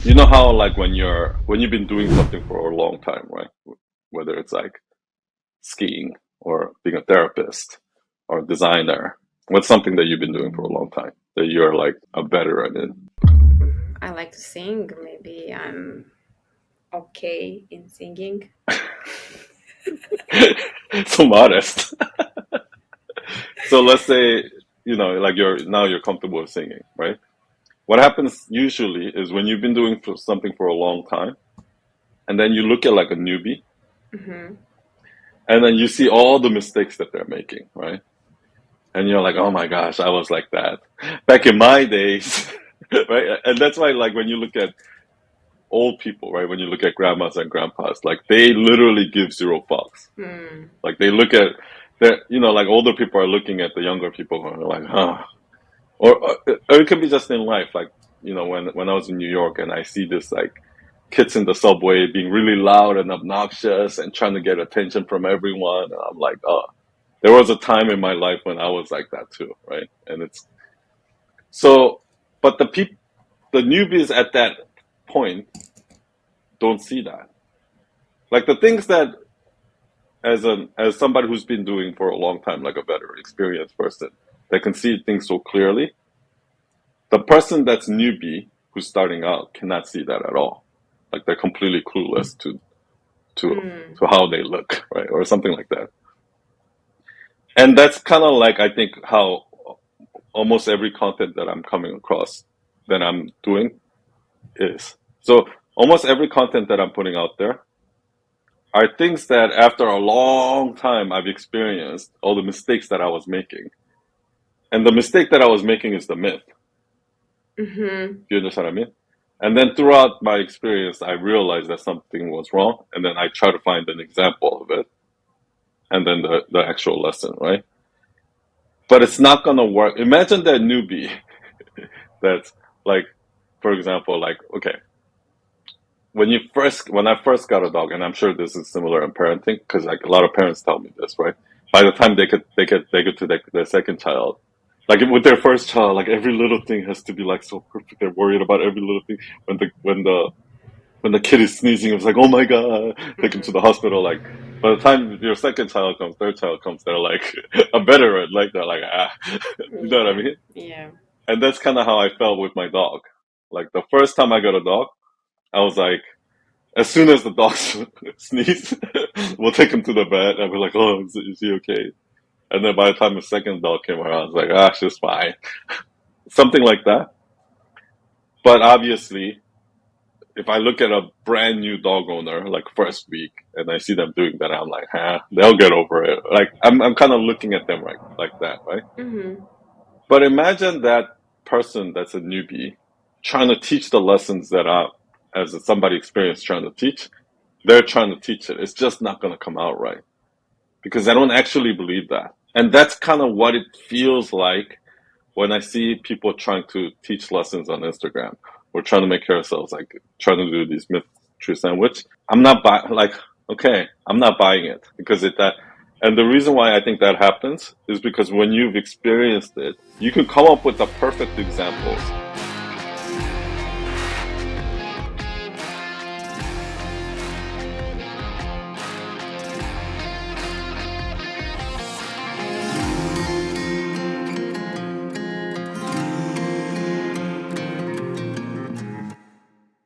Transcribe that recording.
You know how like when you've been doing something for a long time, right? Whether it's like skiing or being a therapist or a designer, what's something that you've been doing for a long time that you're like a veteran in? I like to sing. Maybe I'm okay in singing. So modest. So let's say, like you're comfortable with singing, right? What happens usually is when you've been doing something for a long time, and then you look at like a newbie, Hmm. and then you see all the mistakes that they're making, right? And you're like, oh my gosh, I was like that back in my days, right? And that's why, like, when you look at old people, right? When you look at grandmas and grandpas, like, they literally give zero fucks. Hmm. Like, they look at that, like older people are looking at the younger people and they're like, huh. Or it could be just in life, like, when I was in New York and I see this, like, kids in the subway being really loud and obnoxious and trying to get attention from everyone. And I'm like, oh, there was a time in my life when I was like that too, right? And it's so, but the newbies at that point don't see that. Like the things that as somebody who's been doing for a long time, like a veteran, experienced person, that can see things so clearly, the person that's newbie who's starting out cannot see that at all. Like they're completely clueless to Hmm. to how they look, right, or something like that. And that's kind of like I think how almost every content that I'm coming across that I'm doing is. So almost every content that I'm putting out there are things that after a long time I've experienced all the mistakes that I was making. And the mistake that I was making is the myth. Hmm. Do you understand what I mean? And then throughout my experience, I realized that something was wrong. And then I try to find an example of it and then the actual lesson, right? But it's not going to work. Imagine that newbie that's like, for example, like, okay, when I first got a dog, and I'm sure this is similar in parenting, because like a lot of parents tell me this, right? By the time they get to their second child, like with their first child, like every little thing has to be like so perfect. They're worried about every little thing. When the kid is sneezing, it's like, oh my god, take him to the Hmm. hospital. Like by the time your second child comes, third child comes, they're like a veteran, like they're like you know what I Yeah. mean? Yeah. And that's kind of how I felt with my dog. Like the first time I got a dog, I was like, as soon as the dog sneeze, we'll take him to the vet and we're like, oh, is he okay? And then by the time the second dog came around, I was like, ah, she's fine. Something like that. But obviously, if I look at a brand new dog owner, like first week, and I see them doing that, I'm like, huh, they'll get over it. Like, I'm kind of looking at them like that, right? Hmm. But imagine that person that's a newbie trying to teach the lessons that as somebody experienced trying to teach, they're trying to teach it. It's just not going to come out right because I don't actually believe that. And that's kind of what it feels like when I see people trying to teach lessons on Instagram. We're trying to make ourselves like trying to do these mystery sandwich. I'm not like, okay, I'm not buying it because and the reason why I think that happens is because when you've experienced it, you can come up with the perfect examples